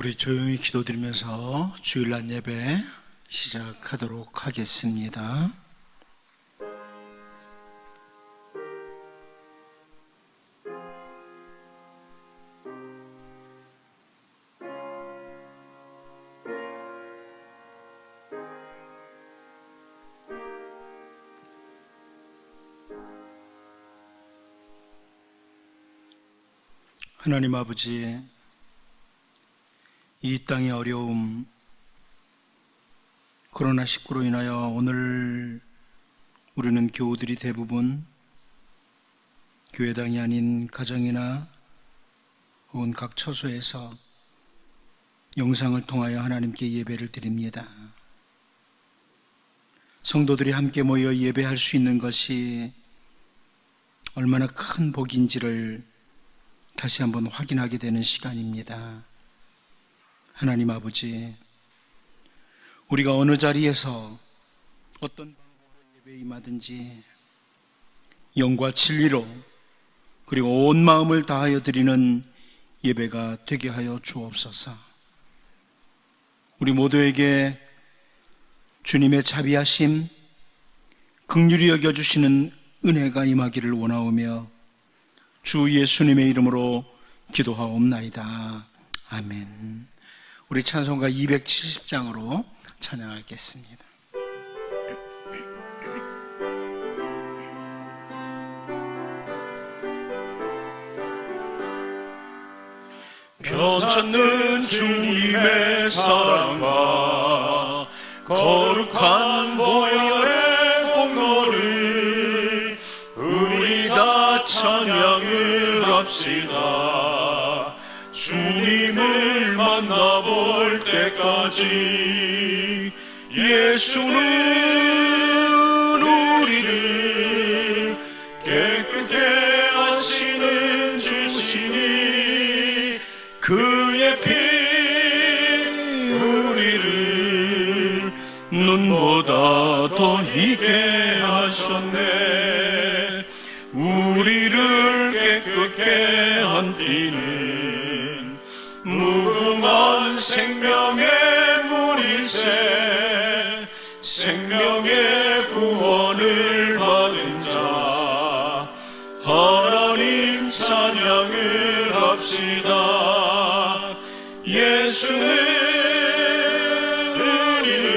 우리 조용히 기도드리면서 주일날 예배 시작하도록 하겠습니다. 하나님 아버지, 이 땅의 어려움, 코로나19로 인하여 오늘 우리는 교우들이 대부분 교회당이 아닌 가정이나 혹은 각 처소에서 영상을 통하여 하나님께 예배를 드립니다. 성도들이 함께 모여 예배할 수 있는 것이 얼마나 큰 복인지를 다시 한번 확인하게 되는 시간입니다. 하나님 아버지, 우리가 어느 자리에서 어떤 방법으로 예배에 임하든지 영과 진리로 그리고 온 마음을 다하여 드리는 예배가 되게 하여 주옵소서. 우리 모두에게 주님의 자비하심, 긍휼히 여겨주시는 은혜가 임하기를 원하오며 주 예수님의 이름으로 기도하옵나이다. 아멘. 우리 찬송가 270장으로 찬양하겠습니다. 변찮는 주님의 사랑과 거룩한 보혈의 공로를 우리 다 찬양을 합시다. 주님을 만나볼 때까지 예수는 우리를 깨끗게 하시는 주시니 그의 피 우리를 눈보다 더 희게 하셨네. 우리를 깨끗게 한 피는 무궁한 생명의 물일세. 생명의 구원을 받은 자 하나님 찬양을 합시다. 예수는 우리를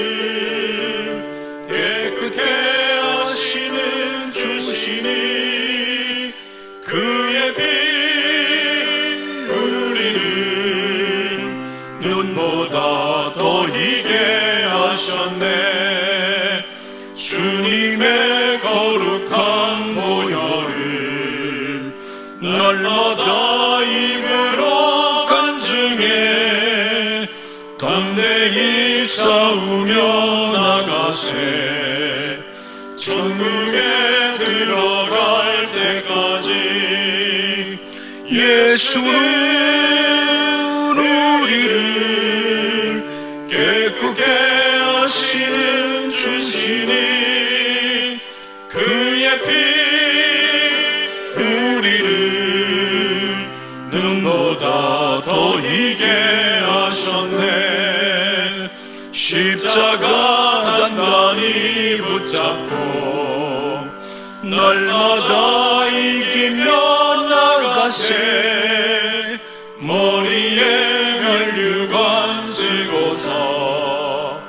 깨끗게 하시는 주시니 그의 피 눈보다 더 희게 하셨네. 주님의 거룩한 보혈을 날마다 입으로 간증해 담대히 싸우며 나가세. 천국에 들어갈 때까지 예수는 깨끗게 하시는 주시니 그의 피 우리를 눈보다 더 희게 하셨네. 십자가 단단히 붙잡고 날마다 이기며 나가세. 머리에 혈류관 쓰고서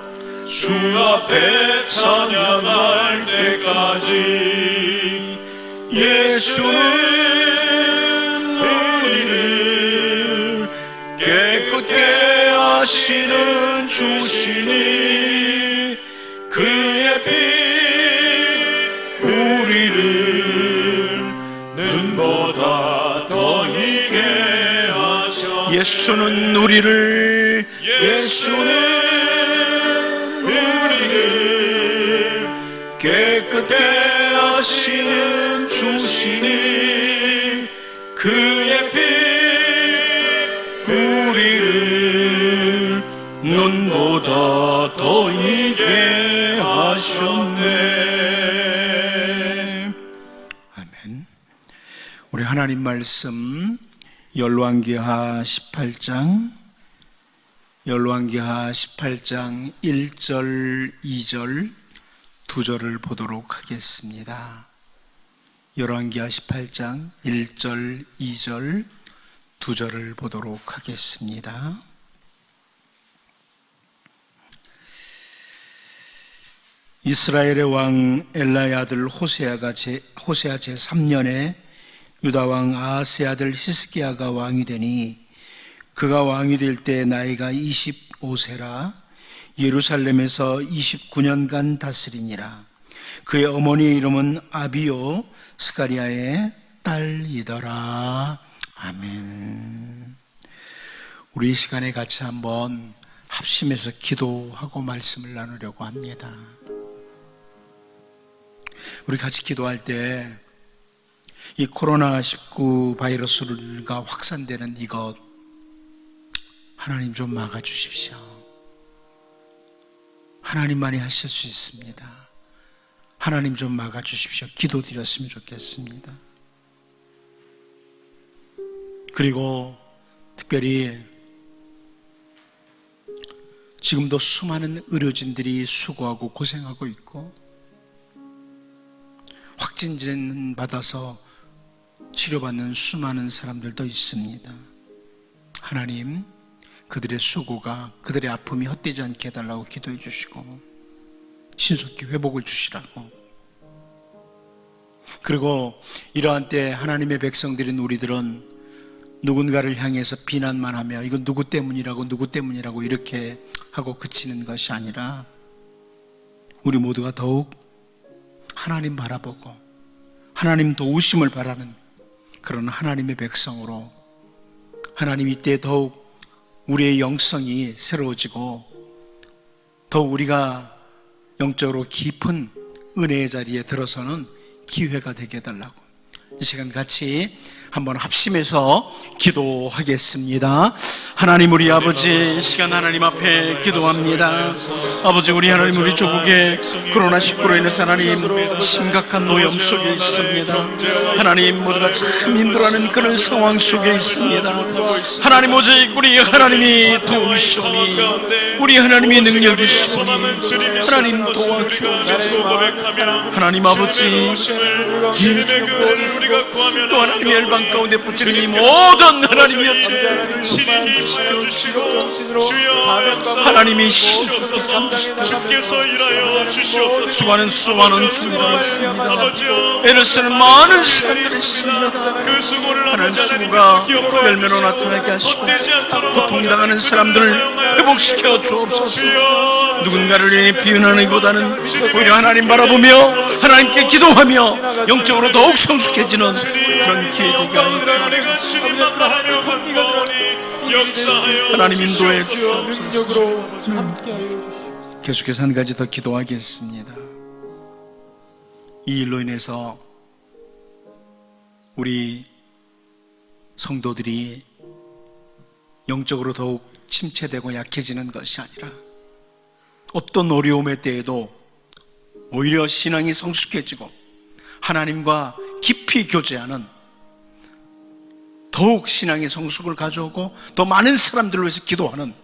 주 앞에 찬양할 때까지 예수는 우리를 깨끗게 하시는 주시니 그의 피 우리를 눈보다 더 희게 하셨네. 예수는 우리를 깨끗게 하시는 주시니 그의 피 우리를 눈보다 더 희게 하셨네. 아멘. 우리 하나님 말씀 열왕기하 18장 열왕기하 18장 1절, 2절, 2절을 보도록 하겠습니다. 열왕기하 18장 1절, 2절, 2절을 보도록 하겠습니다. 이스라엘의 왕 엘라의 아들 호세아 제3년에 유다 왕 아하스의 아들 히스기야가 왕이 되니 그가 왕이 될 때 나이가 25세라 예루살렘에서 29년간 다스리니라. 그의 어머니의 이름은 아비요 스가리아의 딸이더라. 아멘. 우리 이 시간에 같이 한번 합심해서 기도하고 말씀을 나누려고 합니다. 우리 같이 기도할 때 이 코로나19 바이러스가 확산되는 이것 하나님 좀 막아주십시오. 하나님만이 하실 수 있습니다. 하나님 좀 막아주십시오. 기도드렸으면 좋겠습니다. 그리고 특별히 지금도 수많은 의료진들이 수고하고 고생하고 있고 확진진 받아서 치료받는 수많은 사람들도 있습니다. 하나님, 그들의 수고가, 그들의 아픔이 헛되지 않게 해달라고 기도해 주시고 신속히 회복을 주시라고. 그리고 이러한 때 하나님의 백성들인 우리들은 누군가를 향해서 비난만 하며 이건 누구 때문이라고 이렇게 하고 그치는 것이 아니라 우리 모두가 더욱 하나님 바라보고 하나님 도우심을 바라는 그런 하나님의 백성으로 하나님 이때 더욱 우리의 영성이 새로워지고 더욱 우리가 영적으로 깊은 은혜의 자리에 들어서는 기회가 되게 해달라고 이 시간 같이 한번 합심해서 기도하겠습니다. 하나님 우리 아버지, 이 시간 하나님 앞에 기도합니다. 아버지, 우리 하나님 우리 조국에 코로나19로 인해서 하나님 심각한 노염 속에 있습니다. 하나님 모두가 참 힘들어하는 그런 상황 속에 있습니다. 하나님 오직 우리 하나님이 도우시오니 우리 하나님이 능력이시오니 하나님 도와주옵소서. 하나님 아버지, 이 조국을 또 하나님의 열방 가운데 퍼지는 이 모든 하나님의 하나님이 신속히 주시옵소서. 수많은 중대가 있습니다. 애를 쓰는 많은 사람들이 있습니다. 하나님 수고가 열매로 나타나게 하시고 고통당하는 사람들을 회복시켜 주옵소서. 누군가를 인해 비난하는 것보다는 오히려 하나님 바라보며 하나님께 기도하며 영적으로 더욱 성숙해지는 그런 기회가 하나님 인도해 주옵소서. 계속해서 한 가지 더 기도하겠습니다. 이 일로 인해서 우리 성도들이 영적으로 더욱 침체되고 약해지는 것이 아니라 어떤 어려움의 때에도 오히려 신앙이 성숙해지고 하나님과 깊이 교제하는 더욱 신앙의 성숙을 가져오고 더 많은 사람들을 위해서 기도하는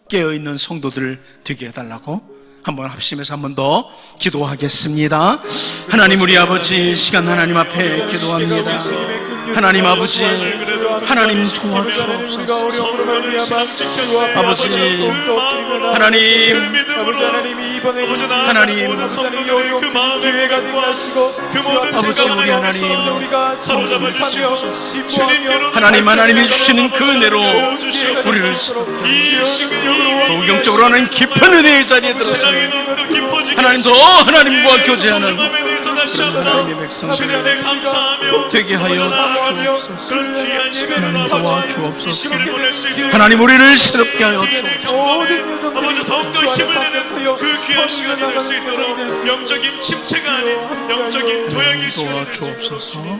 깨어있는 성도들 되게 해달라고 한번 합심해서 한 번 더 기도하겠습니다. 하나님 우리 아버지, 시간 하나님 앞에 기도합니다. 하나님 아버지, 하나님 도와주옵소서. 아버지 하나님, 하나님 아버지 우리 하나님, 하나님이 주시는 그 은혜로 우리를 더욱 영적으로 하는 깊은 은혜의 자리에 들어서 하나님 더 하나님과 교제하는 그런 하나님의 백성들 되게 하여 주옵소서. 하나님 도와주옵소서. 하나님 우리를 새롭게 하여 주옵소서. 아버지 더욱더 힘을 내는 그 귀한 시간이 될 수 있도록 영적인 침체가 아닌 영적인 도약의 시간이 될 수 있도록 도와주옵소서.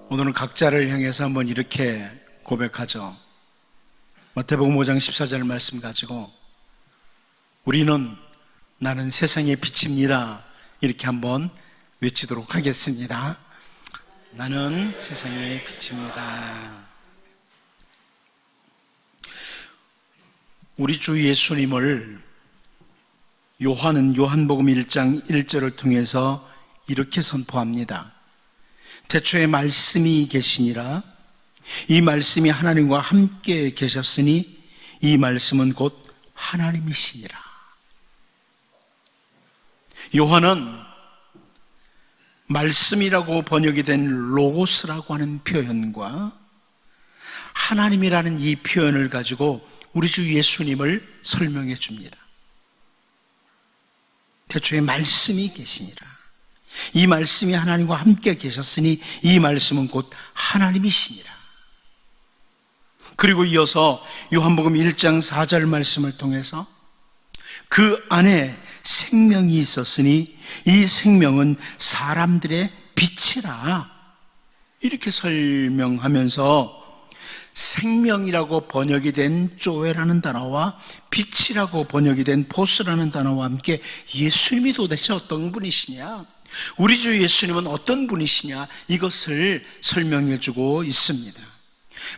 오늘은 각자를 향해서 한번 이렇게 고백하죠. 마태복음 5장 14절 말씀 가지고 우리는 나는 세상의 빛입니다. 이렇게 한번 외치도록 하겠습니다. 나는 세상의 빛입니다. 우리 주 예수님을 요한은 요한복음 1장 1절을 통해서 이렇게 선포합니다. 태초에 말씀이 계시니라. 이 말씀이 하나님과 함께 계셨으니 이 말씀은 곧 하나님이시니라. 요한은 말씀이라고 번역이 된 로고스라고 하는 표현과 하나님이라는 이 표현을 가지고 우리 주 예수님을 설명해 줍니다. 태초에 말씀이 계시니라. 이 말씀이 하나님과 함께 계셨으니 이 말씀은 곧 하나님이시니라. 그리고 이어서 요한복음 1장 4절 말씀을 통해서 그 안에 생명이 있었으니 이 생명은 사람들의 빛이라. 이렇게 설명하면서 생명이라고 번역이 된 조에라는 단어와 빛이라고 번역이 된 보스라는 단어와 함께 예수님이 도대체 어떤 분이시냐, 우리 주 예수님은 어떤 분이시냐, 이것을 설명해 주고 있습니다.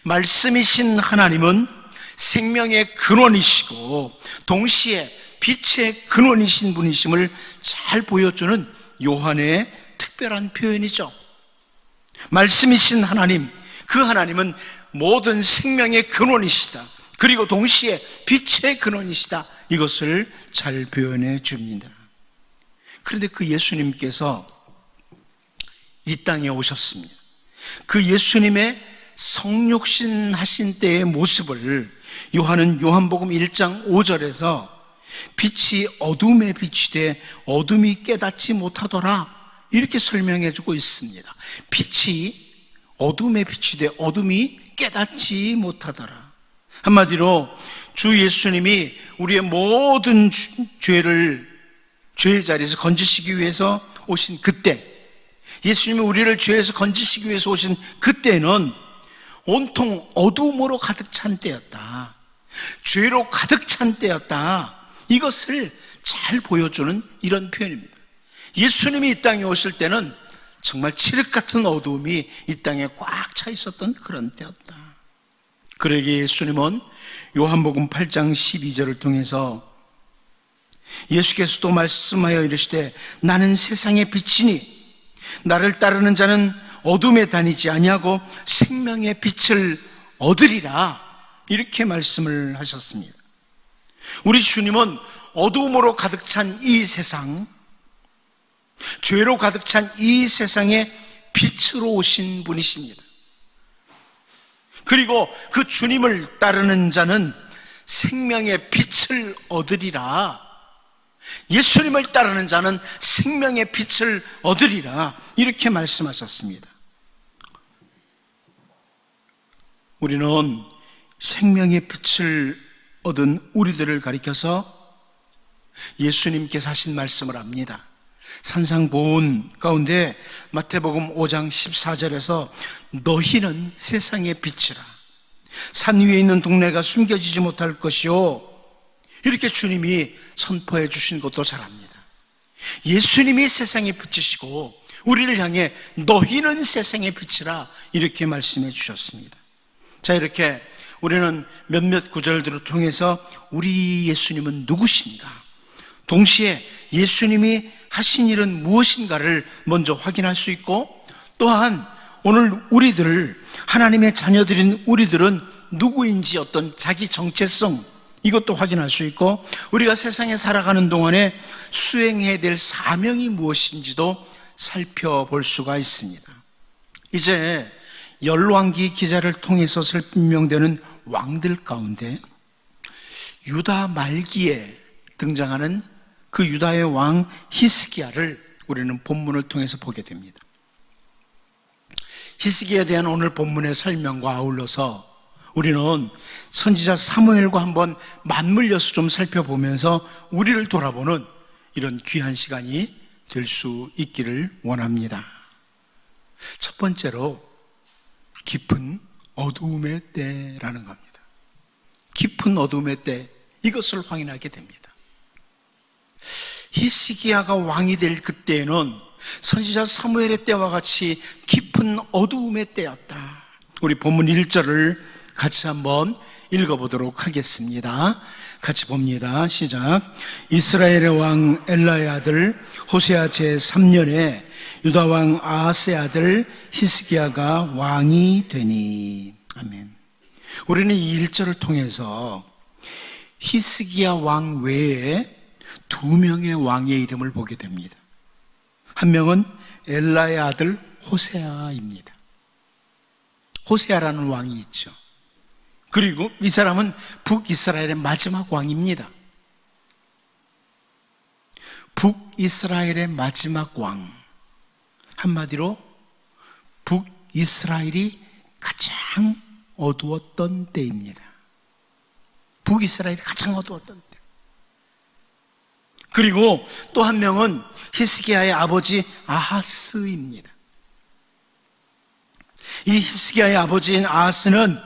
말씀이신 하나님은 생명의 근원이시고 동시에 빛의 근원이신 분이심을 잘 보여주는 요한의 특별한 표현이죠. 말씀이신 하나님, 그 하나님은 모든 생명의 근원이시다. 그리고 동시에 빛의 근원이시다. 이것을 잘 표현해 줍니다. 그런데 그 예수님께서 이 땅에 오셨습니다. 그 예수님의 성육신 하신 때의 모습을 요한은 요한복음 1장 5절에서 빛이 어둠에 비추되 어둠이 깨닫지 못하더라, 이렇게 설명해 주고 있습니다. 빛이 어둠에 비추되 어둠이 깨닫지 못하더라. 한마디로 주 예수님이 우리의 모든 죄의 자리에서 건지시기 위해서 오신 그때, 예수님이 우리를 죄에서 건지시기 위해서 오신 그때는 온통 어둠으로 가득 찬 때였다. 죄로 가득 찬 때였다. 이것을 잘 보여주는 이런 표현입니다. 예수님이 이 땅에 오실 때는 정말 칠흑 같은 어두움이 이 땅에 꽉 차 있었던 그런 때였다. 그러기에 예수님은 요한복음 8장 12절을 통해서 예수께서 또 말씀하여 이르시되 나는 세상의 빛이니 나를 따르는 자는 어둠에 다니지 아니하고 생명의 빛을 얻으리라, 이렇게 말씀을 하셨습니다. 우리 주님은 어두움으로 가득 찬 이 세상, 죄로 가득 찬 이 세상에 빛으로 오신 분이십니다. 그리고 그 주님을 따르는 자는 생명의 빛을 얻으리라. 예수님을 따르는 자는 생명의 빛을 얻으리라, 이렇게 말씀하셨습니다. 우리는 생명의 빛을 얻은 우리들을 가리켜서 예수님께서 하신 말씀을 합니다. 산상보훈 가운데 마태복음 5장 14절에서 너희는 세상의 빛이라. 산 위에 있는 동네가 숨겨지지 못할 것이요, 이렇게 주님이 선포해 주신 것도 잘 압니다. 예수님이 세상의 빛이시고 우리를 향해 너희는 세상의 빛이라, 이렇게 말씀해 주셨습니다. 자, 이렇게 우리는 몇몇 구절들을 통해서 우리 예수님은 누구신가, 동시에 예수님이 하신 일은 무엇인가를 먼저 확인할 수 있고, 또한 오늘 우리들, 하나님의 자녀들인 우리들은 누구인지 어떤 자기 정체성, 이것도 확인할 수 있고, 우리가 세상에 살아가는 동안에 수행해야 될 사명이 무엇인지도 살펴볼 수가 있습니다. 이제 열왕기 기자를 통해서 설명되는 왕들 가운데 유다 말기에 등장하는 그 유다의 왕 히스기야를 우리는 본문을 통해서 보게 됩니다. 히스기야에 대한 오늘 본문의 설명과 아울러서 우리는 선지자 사무엘과 한번 맞물려서 좀 살펴보면서 우리를 돌아보는 이런 귀한 시간이 될 수 있기를 원합니다. 첫 번째로 깊은 어두움의 때라는 겁니다. 깊은 어두움의 때, 이것을 확인하게 됩니다. 히스기야가 왕이 될 그때에는 선지자 사무엘의 때와 같이 깊은 어두움의 때였다. 우리 본문 1절을 같이 한번 읽어보도록 하겠습니다. 같이 봅니다. 시작. 이스라엘의 왕 엘라의 아들 호세아 제3년에 유다 왕 아하스의 아들 히스기야가 왕이 되니. 아멘. 우리는 이 1절을 통해서 히스기야 왕 외에 2명의 왕의 이름을 보게 됩니다. 한 명은 엘라의 아들 호세아입니다. 호세아라는 왕이 있죠. 그리고 이 사람은 북이스라엘의 마지막 왕입니다. 북이스라엘의 마지막 왕. 한마디로 북이스라엘이 가장 어두웠던 때입니다. 북이스라엘이 가장 어두웠던 때. 그리고 또 한 명은 히스기야의 아버지 아하스입니다. 이 히스기야의 아버지인 아하스는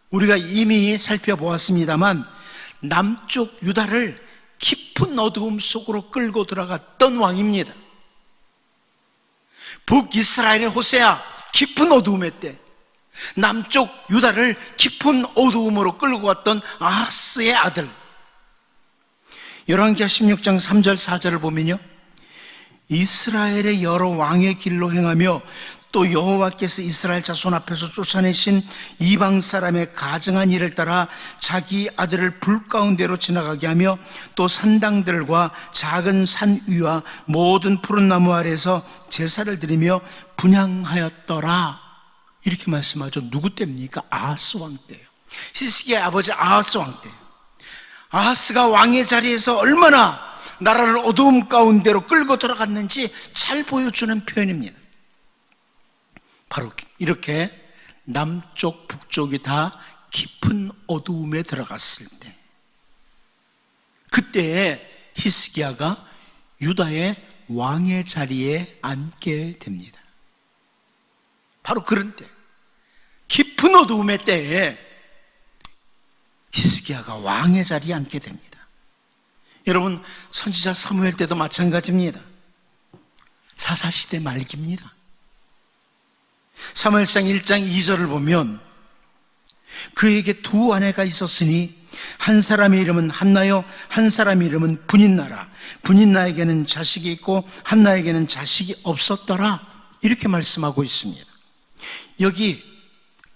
우리가 이미 살펴보았습니다만 남쪽 유다를 깊은 어두움 속으로 끌고 들어갔던 왕입니다. 북이스라엘의 호세아, 깊은 어두움의 때, 남쪽 유다를 깊은 어두움으로 끌고 갔던 아하스의 아들. 열왕기하 16장 3절 4절을 보면요, 이스라엘의 여러 왕의 길로 행하며 또 여호와께서 이스라엘 자손 앞에서 쫓아내신 이방 사람의 가증한 일을 따라 자기 아들을 불 가운데로 지나가게 하며 또 산당들과 작은 산 위와 모든 푸른 나무 아래에서 제사를 드리며 분향하였더라. 이렇게 말씀하죠. 누구 때입니까? 아하스 왕 때예요. 히스기야의 아버지 아하스 왕 때예요. 아하스가 왕의 자리에서 얼마나 나라를 어두움 가운데로 끌고 들어갔는지 잘 보여주는 표현입니다. 바로 이렇게 남쪽 북쪽이 다 깊은 어두움에 들어갔을 때, 그때에 히스기야가 유다의 왕의 자리에 앉게 됩니다. 바로 그런 때, 깊은 어두움의 때에 히스기야가 왕의 자리에 앉게 됩니다. 여러분, 선지자 사무엘 때도 마찬가지입니다. 사사시대 말기입니다. 사무엘상 1장 2절을 보면 그에게 2 아내가 있었으니 한 사람의 이름은 한나요, 한 사람의 이름은 분인나라. 분인나에게는 자식이 있고 한나에게는 자식이 없었더라. 이렇게 말씀하고 있습니다. 여기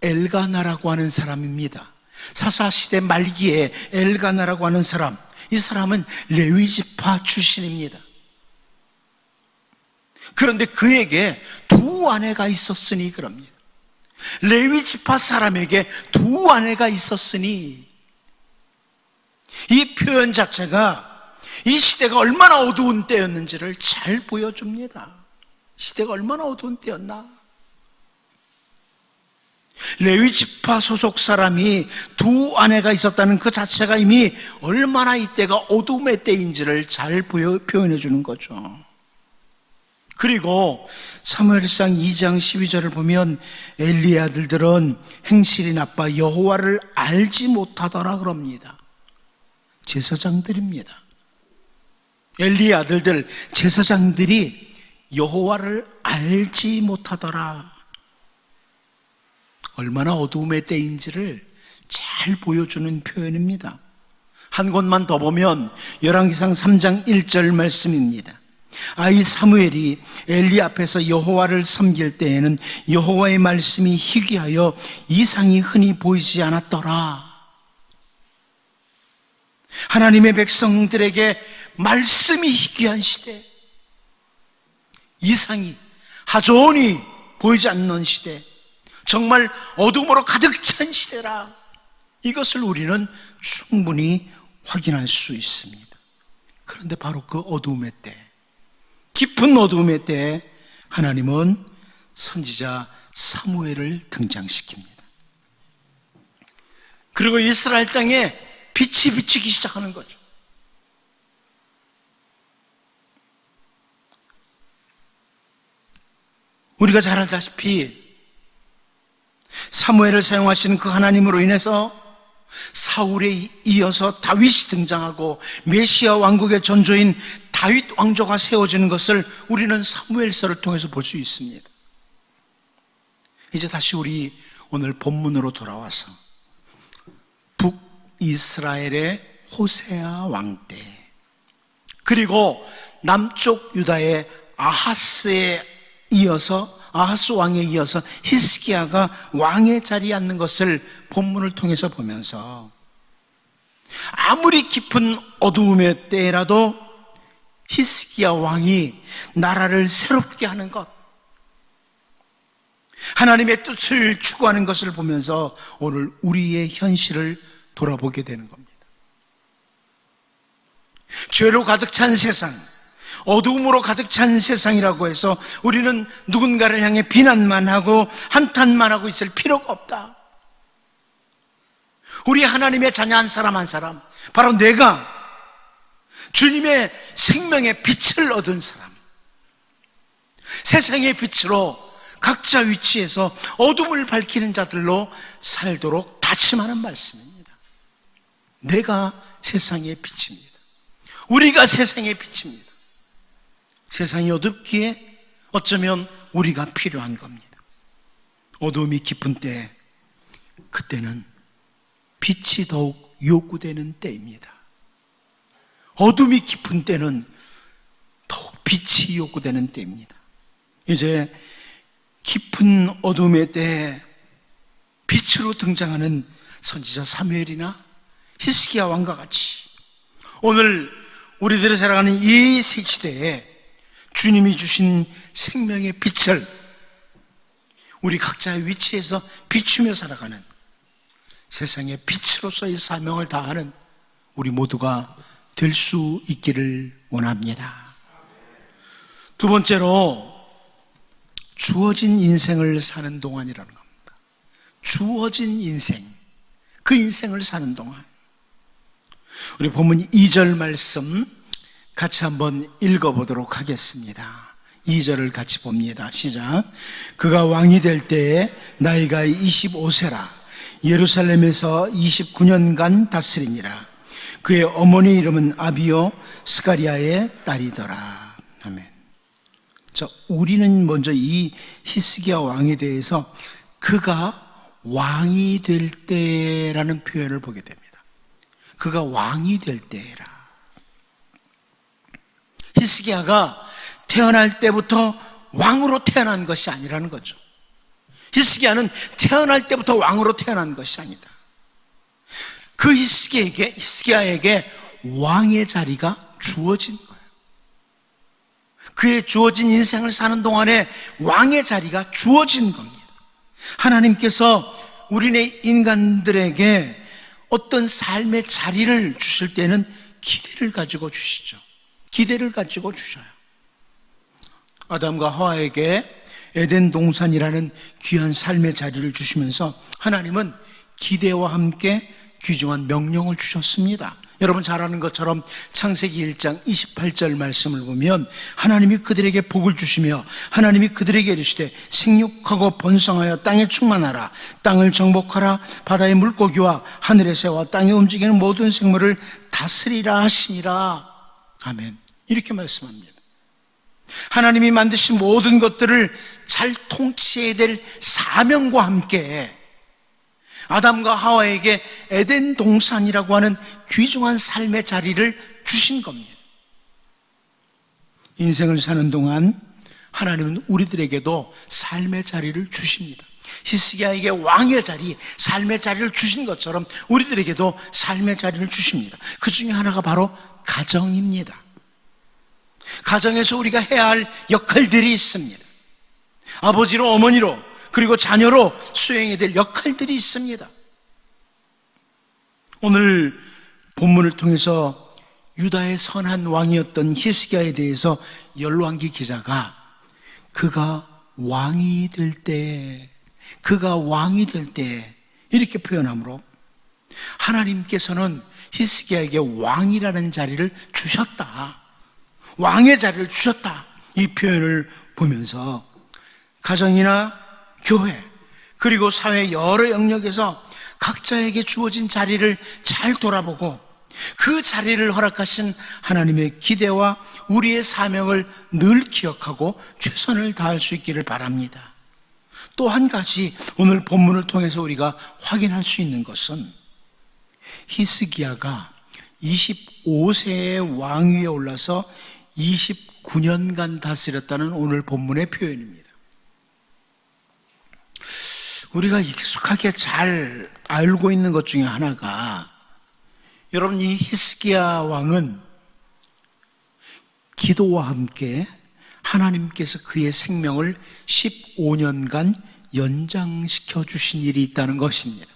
엘가나라고 하는 사람입니다. 사사시대 말기에 엘가나라고 하는 사람, 이 사람은 레위지파 출신입니다. 그런데 그에게 2 아내가 있었으니 그럽니다. 레위지파 사람에게 2 아내가 있었으니, 이 표현 자체가 이 시대가 얼마나 어두운 때였는지를 잘 보여줍니다. 시대가 얼마나 어두운 때였나. 레위지파 소속 사람이 2 아내가 있었다는 그 자체가 이미 얼마나 이때가 어두움의 때인지를 잘 표현해 주는 거죠. 그리고 사무엘상 2장 12절을 보면 엘리의 아들들은 행실이 나빠 여호와를 알지 못하더라 그럽니다. 제사장들입니다. 엘리의 아들들, 제사장들이 여호와를 알지 못하더라. 얼마나 어두움의 때인지를 잘 보여주는 표현입니다. 한 곳만 더 보면 열왕기상 3장 1절 말씀입니다. 아이 사무엘이 엘리 앞에서 여호와를 섬길 때에는 여호와의 말씀이 희귀하여 이상이 흔히 보이지 않았더라. 하나님의 백성들에게 말씀이 희귀한 시대, 이상이 하존이 보이지 않는 시대, 정말 어둠으로 가득 찬 시대라. 이것을 우리는 충분히 확인할 수 있습니다. 그런데 바로 그 어두움의 때, 깊은 어두움의 때에 하나님은 선지자 사무엘을 등장시킵니다. 그리고 이스라엘 땅에 빛이 비치기 시작하는 거죠. 우리가 잘 알다시피 사무엘을 사용하시는 그 하나님으로 인해서 사울에 이어서 다윗이 등장하고 메시아 왕국의 전조인 다윗 왕조가 세워지는 것을 우리는 사무엘서를 통해서 볼 수 있습니다. 이제 다시 우리 오늘 본문으로 돌아와서 북이스라엘의 호세아 왕 때, 그리고 남쪽 유다의 아하스 왕에 이어서 히스기야가 왕의 자리에 앉는 것을 본문을 통해서 보면서 아무리 깊은 어두움의 때라도 히스기야 왕이 나라를 새롭게 하는 것, 하나님의 뜻을 추구하는 것을 보면서 오늘 우리의 현실을 돌아보게 되는 겁니다. 죄로 가득 찬 세상, 어두움으로 가득 찬 세상이라고 해서 우리는 누군가를 향해 비난만 하고 한탄만 하고 있을 필요가 없다. 우리 하나님의 자녀 한 사람 한 사람, 바로 내가 주님의 생명의 빛을 얻은 사람, 세상의 빛으로 각자 위치에서 어둠을 밝히는 자들로 살도록 다짐하는 말씀입니다. 내가 세상의 빛입니다. 우리가 세상의 빛입니다. 세상이 어둡기에 어쩌면 우리가 필요한 겁니다. 어둠이 깊은 때, 그때는 빛이 더욱 요구되는 때입니다. 어둠이 깊은 때는 더욱 빛이 요구되는 때입니다. 이제 깊은 어둠의 때에 빛으로 등장하는 선지자 사무엘이나 히스기야 왕과 같이 오늘 우리들이 살아가는 이 시대에 주님이 주신 생명의 빛을 우리 각자의 위치에서 비추며 살아가는 세상의 빛으로서의 사명을 다하는 우리 모두가 될 수 있기를 원합니다. 두 번째로, 주어진 인생을 사는 동안이라는 겁니다. 주어진 인생, 그 인생을 사는 동안. 우리 본문 2절 말씀 같이 한번 읽어보도록 하겠습니다. 2절을 같이 봅니다. 시작. 그가 왕이 될 때에 나이가 25세라 예루살렘에서 29년간 다스리니라. 그의 어머니 이름은 아비요 스가리아의 딸이더라. 아멘. 자, 우리는 먼저 이 히스기야 왕에 대해서 그가 왕이 될 때라는 표현을 보게 됩니다. 그가 왕이 될 때라. 히스기야가 태어날 때부터 왕으로 태어난 것이 아니라는 거죠. 히스기야는 태어날 때부터 왕으로 태어난 것이 아니다. 그 히스기야에게 왕의 자리가 주어진 거예요. 그의 주어진 인생을 사는 동안에 왕의 자리가 주어진 겁니다. 하나님께서 우리네 인간들에게 어떤 삶의 자리를 주실 때는 기대를 가지고 주시죠. 기대를 가지고 주셔요. 아담과 하와에게 에덴 동산이라는 귀한 삶의 자리를 주시면서 하나님은 기대와 함께 귀중한 명령을 주셨습니다. 여러분 잘 아는 것처럼 창세기 1장 28절 말씀을 보면 하나님이 그들에게 복을 주시며 하나님이 그들에게 이르시되 생육하고 번성하여 땅에 충만하라. 땅을 정복하라. 바다의 물고기와 하늘의 새와 땅에 움직이는 모든 생물을 다스리라 하시니라. 아멘. 이렇게 말씀합니다. 하나님이 만드신 모든 것들을 잘 통치해야 될 사명과 함께 아담과 하와에게 에덴 동산이라고 하는 귀중한 삶의 자리를 주신 겁니다. 인생을 사는 동안 하나님은 우리들에게도 삶의 자리를 주십니다. 히스기야에게 왕의 자리, 삶의 자리를 주신 것처럼 우리들에게도 삶의 자리를 주십니다. 그 중에 하나가 바로 가정입니다. 가정에서 우리가 해야 할 역할들이 있습니다. 아버지로, 어머니로, 그리고 자녀로 수행해야 될 역할들이 있습니다. 오늘 본문을 통해서 유다의 선한 왕이었던 히스기야에 대해서 열왕기 기자가 그가 왕이 될 때 이렇게 표현하므로 하나님께서는 히스기야에게 왕이라는 자리를 주셨다. 왕의 자리를 주셨다. 이 표현을 보면서 가정이나 교회 그리고 사회 여러 영역에서 각자에게 주어진 자리를 잘 돌아보고 그 자리를 허락하신 하나님의 기대와 우리의 사명을 늘 기억하고 최선을 다할 수 있기를 바랍니다. 또 한 가지 오늘 본문을 통해서 우리가 확인할 수 있는 것은 히스기야가 25세의 왕위에 올라서 29년간 다스렸다는 오늘 본문의 표현입니다. 우리가 익숙하게 잘 알고 있는 것 중에 하나가, 여러분, 이 히스기야 왕은 기도와 함께 하나님께서 그의 생명을 15년간 연장시켜 주신 일이 있다는 것입니다.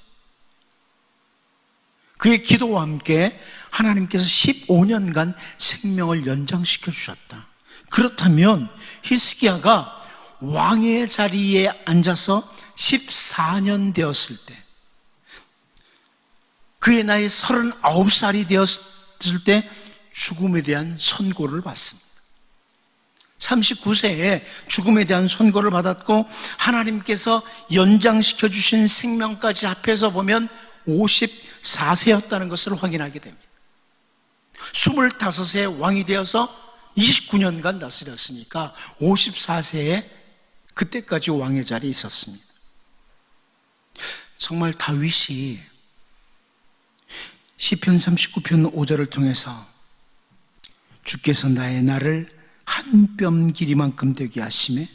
그의 기도와 함께 하나님께서 15년간 생명을 연장시켜 주셨다. 그렇다면 히스기야가 왕의 자리에 앉아서 14년 되었을 때, 그의 나이 39살이 되었을 때 죽음에 대한 선고를 받습니다. 39세에 죽음에 대한 선고를 받았고, 하나님께서 연장시켜 주신 생명까지 합해서 보면 54세였다는 것을 확인하게 됩니다. 25세에 왕이 되어서 29년간 다스렸으니까 54세에 그때까지 왕의 자리에 있었습니다. 정말 다윗이 시편 39편 5절을 통해서 주께서 나의 날을 한 뼘 길이만큼 되게 하시매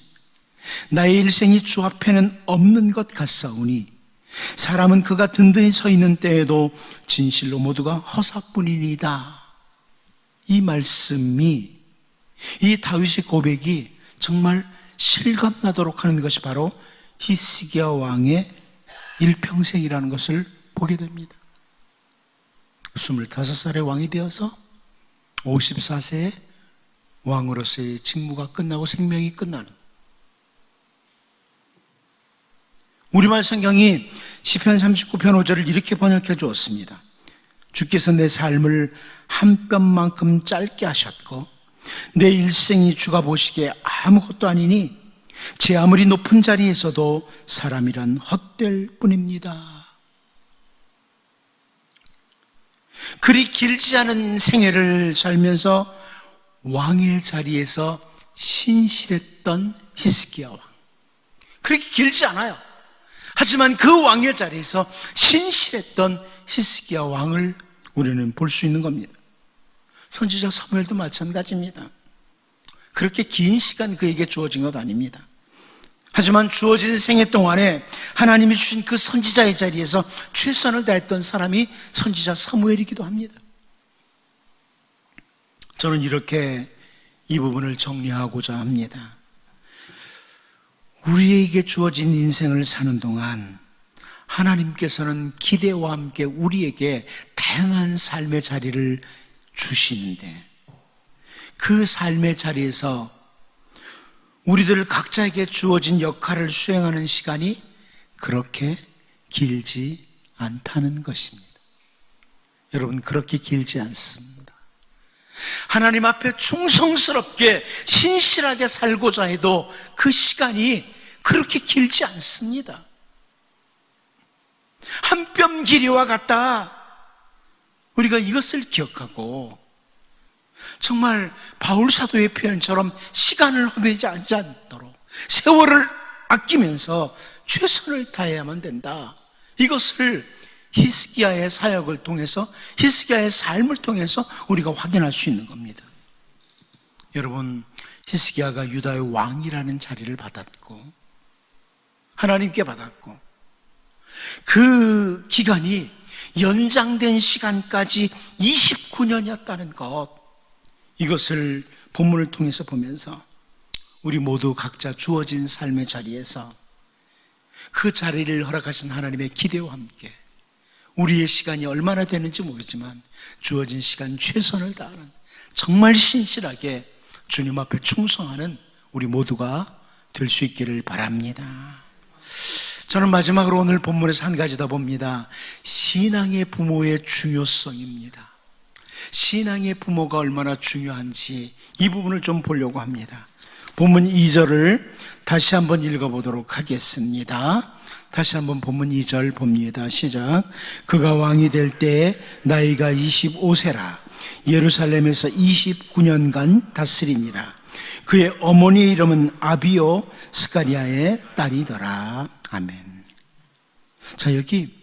나의 일생이 주 앞에는 없는 것 같사오니 사람은 그가 든든히 서 있는 때에도 진실로 모두가 허사뿐이니이다. 이 말씀이, 이 다윗의 고백이 정말 실감나도록 하는 것이 바로 히스기야 왕의 일평생이라는 것을 보게 됩니다. 25살에 왕이 되어서 54세에 왕으로서의 직무가 끝나고 생명이 끝나는, 우리말 성경이 시편 39편 5절을 이렇게 번역해 주었습니다. 주께서 내 삶을 한 뼘만큼 짧게 하셨고 내 일생이 주가 보시기에 아무것도 아니니 제 아무리 높은 자리에서도 사람이란 헛될 뿐입니다. 그리 길지 않은 생애를 살면서 왕의 자리에서 신실했던 히스기야 왕, 그렇게 길지 않아요. 하지만 그 왕의 자리에서 신실했던 히스기야 왕을 우리는 볼 수 있는 겁니다. 선지자 사무엘도 마찬가지입니다. 그렇게 긴 시간 그에게 주어진 것 아닙니다. 하지만 주어진 생애 동안에 하나님이 주신 그 선지자의 자리에서 최선을 다했던 사람이 선지자 사무엘이기도 합니다. 저는 이렇게 이 부분을 정리하고자 합니다. 우리에게 주어진 인생을 사는 동안 하나님께서는 기대와 함께 우리에게 다양한 삶의 자리를 주시는데, 그 삶의 자리에서 우리들 각자에게 주어진 역할을 수행하는 시간이 그렇게 길지 않다는 것입니다. 여러분, 그렇게 길지 않습니다. 하나님 앞에 충성스럽게 신실하게 살고자 해도 그 시간이 그렇게 길지 않습니다. 한 뼘 길이와 같다. 우리가 이것을 기억하고 정말 바울 사도의 표현처럼 시간을 허비하지 않도록 세월을 아끼면서 최선을 다해야만 된다. 이것을 히스기야의 사역을 통해서, 히스기야의 삶을 통해서 우리가 확인할 수 있는 겁니다. 여러분, 히스기야가 유다의 왕이라는 자리를 받았고 하나님께 받았고 그 기간이 연장된 시간까지 29년이었다는 것, 이것을 본문을 통해서 보면서 우리 모두 각자 주어진 삶의 자리에서 그 자리를 허락하신 하나님의 기대와 함께 우리의 시간이 얼마나 되는지 모르지만 주어진 시간 최선을 다하는, 정말 신실하게 주님 앞에 충성하는 우리 모두가 될 수 있기를 바랍니다. 저는 마지막으로 오늘 본문에서 한 가지 더 봅니다. 신앙의 부모의 중요성입니다. 신앙의 부모가 얼마나 중요한지 이 부분을 좀 보려고 합니다. 본문 2절을 다시 한번 읽어보도록 하겠습니다. 다시 한번 본문 2절 봅니다. 시작. 그가 왕이 될 때에 나이가 25세라. 예루살렘에서 29년간 다스리니라. 그의 어머니의 이름은 아비요 스가랴의 딸이더라. 아멘. 자, 여기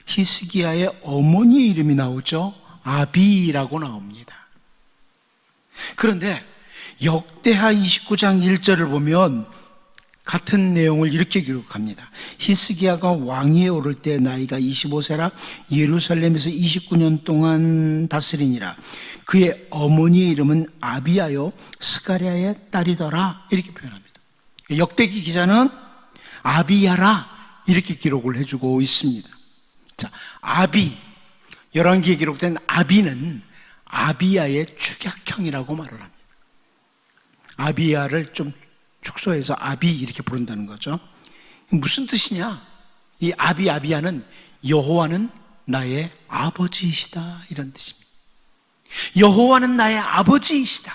히스기야의 어머니의 이름이 나오죠. 아비라고 나옵니다. 그런데 역대하 29장 1절을 보면 같은 내용을 이렇게 기록합니다. 히스기야가 왕위에 오를 때 나이가 25세라 예루살렘에서 29년 동안 다스리니라. 그의 어머니의 이름은 아비야요 스가랴의 딸이더라. 이렇게 표현합니다. 역대기 기자는 아비야라 이렇게 기록을 해주고 있습니다. 자, 아비, 열왕기에 기록된 아비는 아비야의 축약형이라고 말을 합니다. 아비야를 좀 축소해서 아비 이렇게 부른다는 거죠. 무슨 뜻이냐? 이 아비야는 여호와는 나의 아버지이시다 이런 뜻입니다. 여호와는 나의 아버지이시다.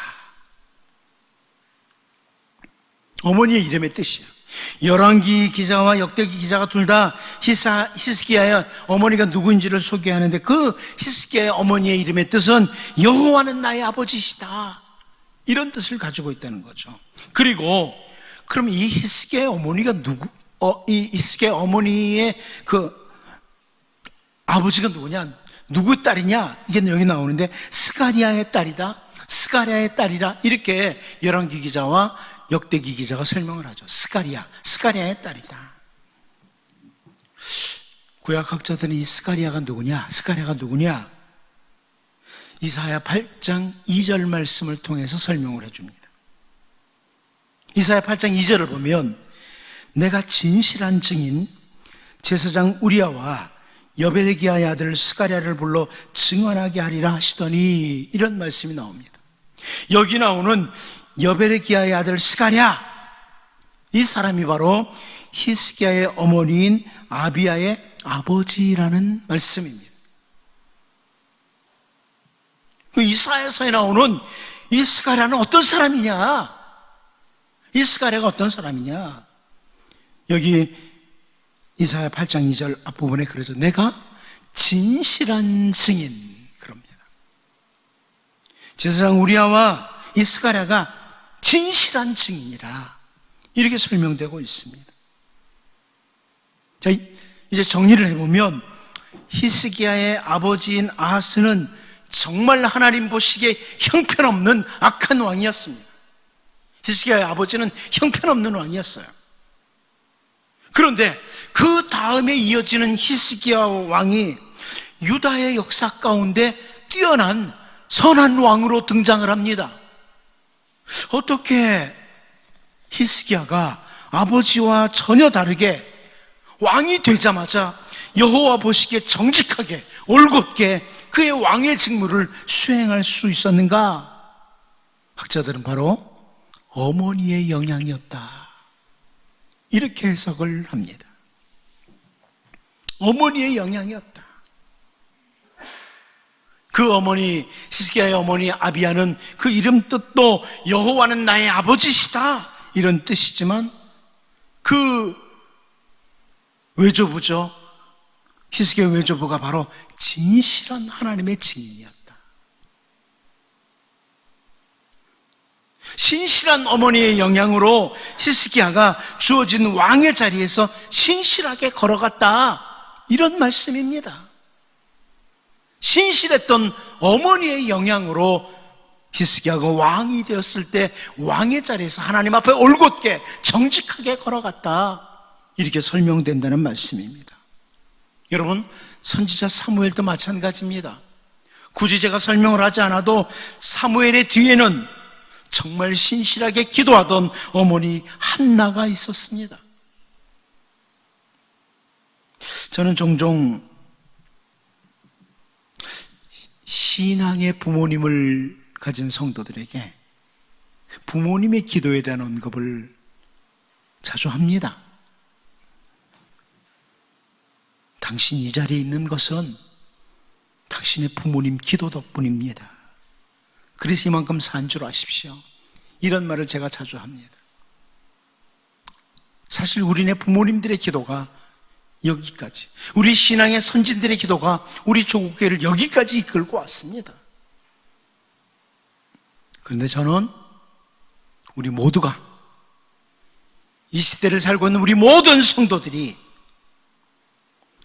어머니의 이름의 뜻이에요. 열왕기 기자와 역대기 기자가 둘 다 히스기야의 어머니가 누구인지를 소개하는데 그 히스기야의 어머니의 이름의 뜻은 여호와는 나의 아버지이시다 이런 뜻을 가지고 있다는 거죠. 그리고 그럼 이 히스기야의 어머니가 이 히스기야의 어머니의 그 아버지가 누구냐? 누구 딸이냐? 이게 여기 나오는데 스가랴의 딸이다. 스가랴의 딸이라 이렇게 열왕기 기자와 역대기 기자가 설명을 하죠. 스가랴의 딸이다. 구약학자들은 이 스가랴가 누구냐? 이사야 8장 2절 말씀을 통해서 설명을 해줍니다. 이사야 8장 2절을 보면 내가 진실한 증인 제사장 우리야와 여베레기야의 아들 스가랴를 불러 증언하게 하리라 하시더니 이런 말씀이 나옵니다. 여기 나오는 여베레기야의 아들 스가랴, 이 사람이 바로 히스기야의 어머니인 아비야의 아버지라는 말씀입니다. 그 이사야서에 나오는 이 스가랴는 어떤 사람이냐? 이 스가랴가 어떤 사람이냐? 여기 이사야 8장 2절 앞부분에 그러죠. 내가 진실한 증인 그럽니다. 제사장 우리야와 이 스가랴가 진실한 증인이라 이렇게 설명되고 있습니다. 자, 이제 정리를 해보면 히스기야의 아버지인 아하스는 정말 하나님 보시기에 형편없는 악한 왕이었습니다. 히스기야의 아버지는 형편없는 왕이었어요. 그런데 그 다음에 이어지는 히스기야 왕이 유다의 역사 가운데 뛰어난 선한 왕으로 등장을 합니다. 어떻게 히스기야가 아버지와 전혀 다르게 왕이 되자마자 여호와 보시기에 정직하게 올곧게 그의 왕의 직무를 수행할 수 있었는가? 학자들은 바로 어머니의 영향이었다 이렇게 해석을 합니다. 어머니의 영향이었다. 그 어머니, 히스기야의 어머니 아비야는 그 이름 뜻도 여호와는 나의 아버지시다 이런 뜻이지만 그 외조부죠. 히스기야 외조부가 바로 진실한 하나님의 증인이었다. 신실한 어머니의 영향으로 히스기야가 주어진 왕의 자리에서 신실하게 걸어갔다 이런 말씀입니다. 신실했던 어머니의 영향으로 히스기야가 왕이 되었을 때 왕의 자리에서 하나님 앞에 올곧게 정직하게 걸어갔다 이렇게 설명된다는 말씀입니다. 여러분, 선지자 사무엘도 마찬가지입니다. 굳이 제가 설명을 하지 않아도 사무엘의 뒤에는 정말 신실하게 기도하던 어머니 한나가 있었습니다. 저는 종종 신앙의 부모님을 가진 성도들에게 부모님의 기도에 대한 언급을 자주 합니다. 당신 이 자리에 있는 것은 당신의 부모님 기도 덕분입니다. 그래서 이만큼 산 줄 아십시오. 이런 말을 제가 자주 합니다. 사실 우리네 부모님들의 기도가 여기까지, 우리 신앙의 선진들의 기도가 우리 조국교회를 여기까지 이끌고 왔습니다. 그런데 저는 우리 모두가, 이 시대를 살고 있는 우리 모든 성도들이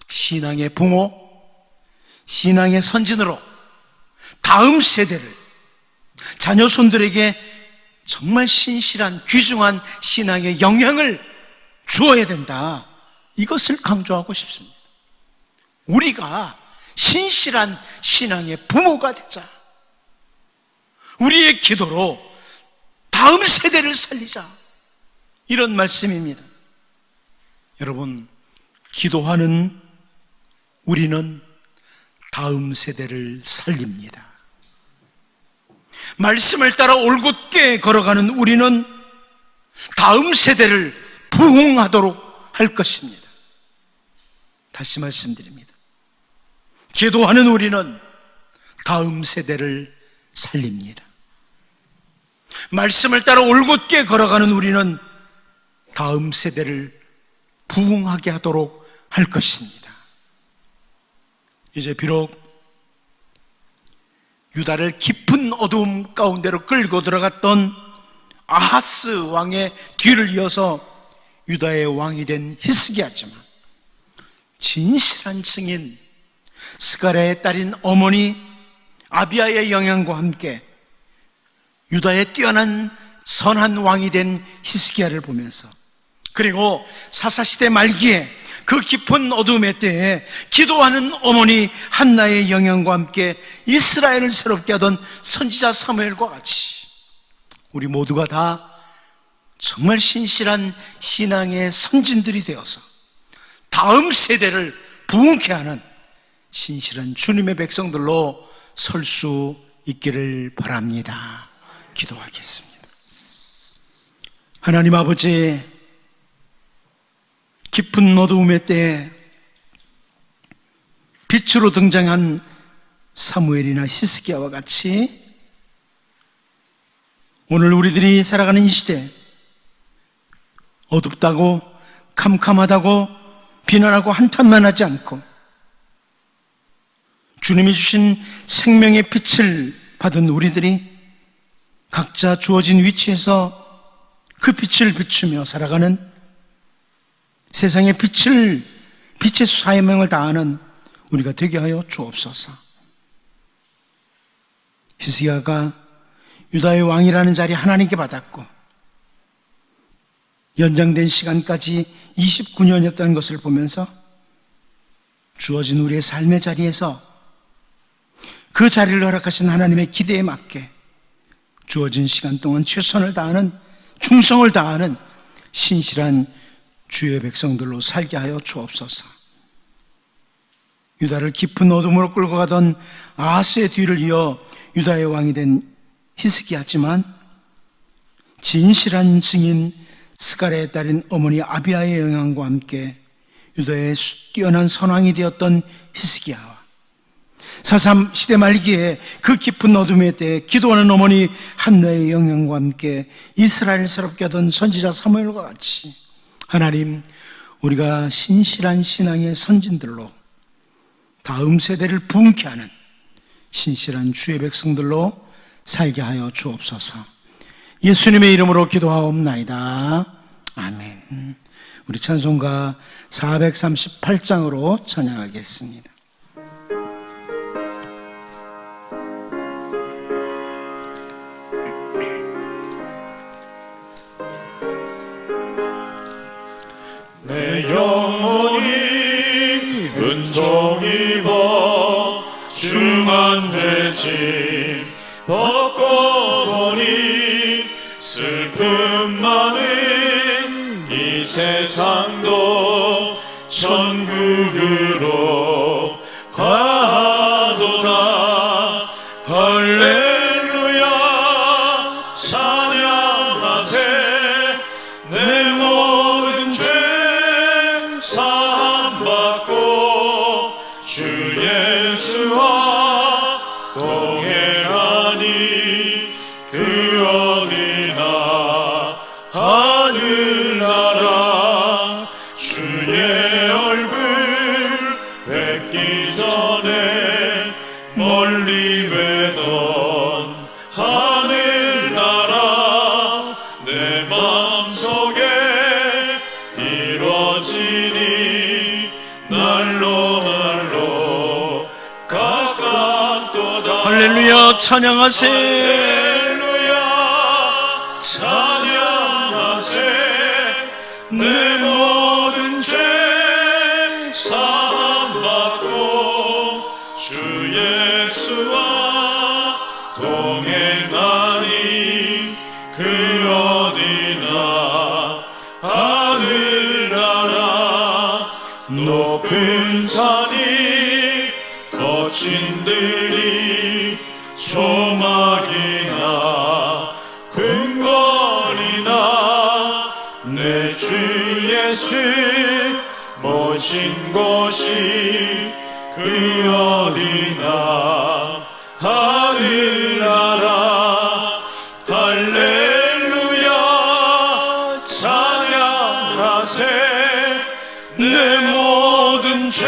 신앙의 부모, 신앙의 선진으로 다음 세대를, 자녀손들에게 정말 신실한 귀중한 신앙의 영향을 주어야 된다, 이것을 강조하고 싶습니다. 우리가 신실한 신앙의 부모가 되자. 우리의 기도로 다음 세대를 살리자, 이런 말씀입니다. 여러분, 기도하는 우리는 다음 세대를 살립니다. 말씀을 따라 올곧게 걸어가는 우리는 다음 세대를 부흥하도록 할 것입니다. 다시 말씀드립니다. 기도하는 우리는 다음 세대를 살립니다. 말씀을 따라 올곧게 걸어가는 우리는 다음 세대를 부흥하게 하도록 할 것입니다. 이제 비록 유다를 깊은 어두움 가운데로 끌고 들어갔던 아하스 왕의 뒤를 이어서 유다의 왕이 된 히스기야지만, 진실한 증인 스가랴의 딸인 어머니 아비야의 영향과 함께 유다의 뛰어난 선한 왕이 된 히스기야를 보면서, 그리고 사사시대 말기에 그 깊은 어둠의 때에 기도하는 어머니 한나의 영향과 함께 이스라엘을 새롭게 하던 선지자 사무엘과 같이 우리 모두가 다 정말 신실한 신앙의 선진들이 되어서 다음 세대를 부흥케 하는 신실한 주님의 백성들로 설 수 있기를 바랍니다. 기도하겠습니다. 하나님 아버지, 깊은 어두움의 때에 빛으로 등장한 사무엘이나 히스기야와 같이 오늘 우리들이 살아가는 이 시대, 어둡다고 캄캄하다고 비난하고 한탄만 하지 않고 주님이 주신 생명의 빛을 받은 우리들이 각자 주어진 위치에서 그 빛을 비추며 살아가는, 세상의 빛의 사명을 다하는 우리가 되게 하여 주옵소서. 히스기야가 유다의 왕이라는 자리 하나님께 받았고 연장된 시간까지 29년이었다는 것을 보면서 주어진 우리의 삶의 자리에서 그 자리를 허락하신 하나님의 기대에 맞게 주어진 시간 동안 최선을 다하는, 충성을 다하는 신실한 주의 백성들로 살게 하여 주옵소서. 유다를 깊은 어둠으로 끌고 가던 아하스의 뒤를 이어 유다의 왕이 된 히스기야지만, 진실한 증인 스가랴의 딸인 어머니 아비야의 영향과 함께 유다의 뛰어난 선왕이 되었던 히스기야와 사삼 시대 말기에 그 깊은 어둠의 때에 기도하는 어머니 한나의 영향과 함께 이스라엘을 새롭게 하던 선지자 사무엘과 같이 하나님, 우리가 신실한 신앙의 선진들로 다음 세대를 부흥케 하는 신실한 주의 백성들로 살게 하여 주옵소서. 예수님의 이름으로 기도하옵나이다. 아멘. 우리 찬송가 438장으로 찬양하겠습니다. 내 영혼이 은총 입어 중한 죄짐 벗고 보니 슬픔 많은 이 세상도 천국으로 가도다. 할렐루야 찬양하세. 내 모든 죄 사함받고 주 예수와 동행하니 그 어디나 하늘나라. 주의 얼굴 뵙기 전에 멀리 뵈던 하늘 할렐루야 찬양하세. 할렐루야 찬양하세. 내 모든 죄 사함받고 주 예수와 동행하니 그 어디나 하늘나라 높은 산이 거친 들이 조막이나 근거리나 내 주 예수 모신 곳이 그 어디나 하늘나라. 할렐루야 찬양하세. 내 모든 죄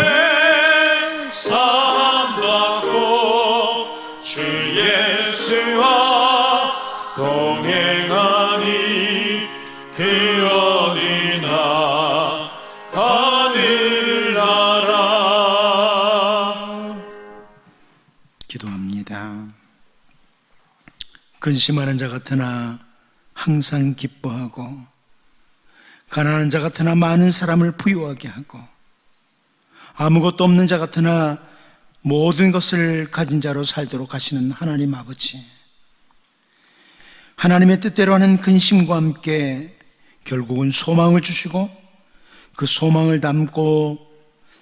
사함받고 주 예수와 동행하니 그 어디나 하늘나라. 기도합니다. 근심하는 자 같으나 항상 기뻐하고 가난한 자 같으나 많은 사람을 부유하게 하고 아무것도 없는 자 같으나 모든 것을 가진 자로 살도록 하시는 하나님 아버지, 하나님의 뜻대로 하는 근심과 함께 결국은 소망을 주시고 그 소망을 담고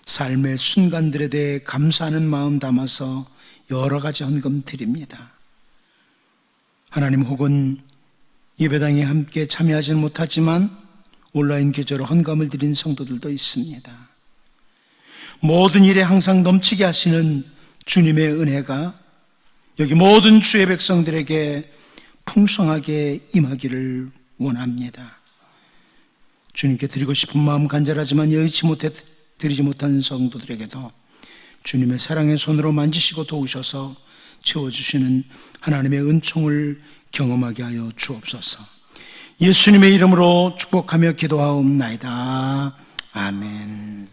삶의 순간들에 대해 감사하는 마음 담아서 여러 가지 헌금 드립니다. 하나님, 혹은 예배당에 함께 참여하지는 못하지만 온라인 계좌로 헌금을 드린 성도들도 있습니다. 모든 일에 항상 넘치게 하시는 주님의 은혜가 여기 모든 주의 백성들에게 풍성하게 임하기를 원합니다. 주님께 드리고 싶은 마음 간절하지만 여의치 못해 드리지 못한 성도들에게도 주님의 사랑의 손으로 만지시고 도우셔서 채워주시는 하나님의 은총을 경험하게 하여 주옵소서. 예수님의 이름으로 축복하며 기도하옵나이다. 아멘.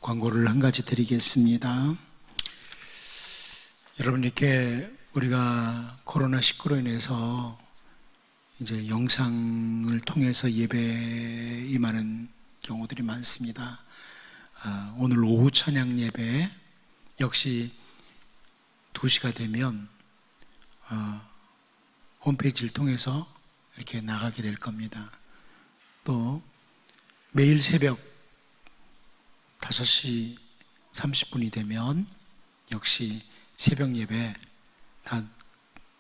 광고를 한 가지 드리겠습니다. 여러분, 이렇게 우리가 코로나19로 인해서 이제 영상을 통해서 예배에 임하는 경우들이 많습니다. 오늘 오후 찬양 예배 역시 2시가 되면 홈페이지를 통해서 이렇게 나가게 될 겁니다. 또 매일 새벽 5시 30분이 되면 역시 새벽 예배 다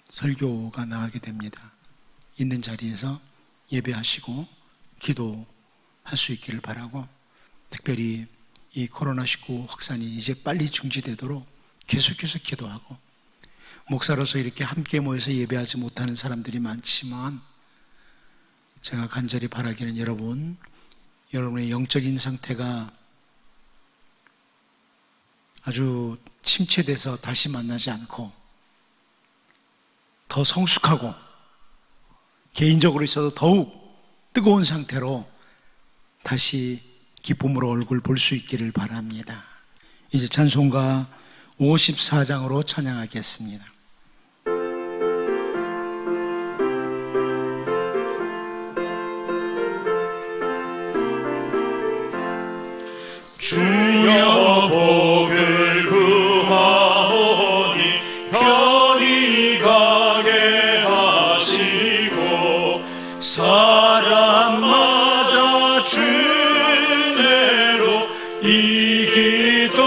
설교가 나가게 됩니다. 있는 자리에서 예배하시고 기도할 수 있기를 바라고, 특별히 이 코로나19 확산이 이제 빨리 중지되도록 계속해서 기도하고, 목사로서 이렇게 함께 모여서 예배하지 못하는 사람들이 많지만 제가 간절히 바라기는 여러분의 영적인 상태가 아주 침체돼서 다시 만나지 않고 더 성숙하고 개인적으로 있어도 더욱 뜨거운 상태로 다시 기쁨으로 얼굴 볼 수 있기를 바랍니다. 이제 찬송가 54장으로 찬양하겠습니다. 주여 복을 구하오니 편히 가게 하시고 사람마다 주 은혜로 이기도록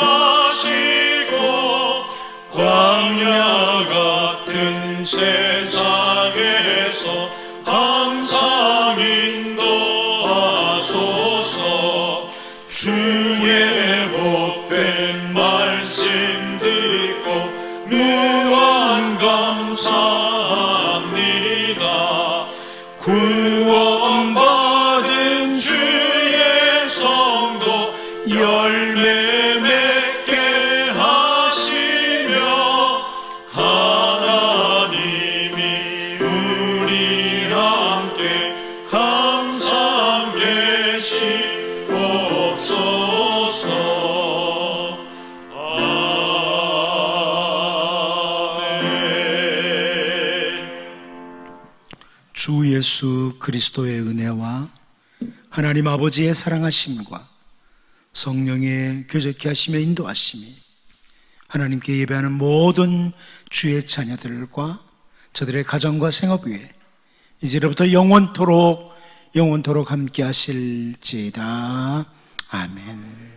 하시고 광야 같은 세상에서 항상 인도하소서. 주의 복된 말씀 듣고 무한 감사합니다. 구원받은 주의 성도 열매 맺게 하시며 하나님이 우리 함께 항상 계시옵소서. 아멘. 주 예수 그리스도의 은혜와 하나님 아버지의 사랑하심과 성령의 교제케 하시며 인도하심이 하나님께 예배하는 모든 주의 자녀들과 저들의 가정과 생업 위에 이제로부터 영원토록 함께 하실지이다. 아멘.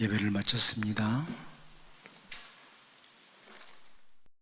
예배를 마쳤습니다.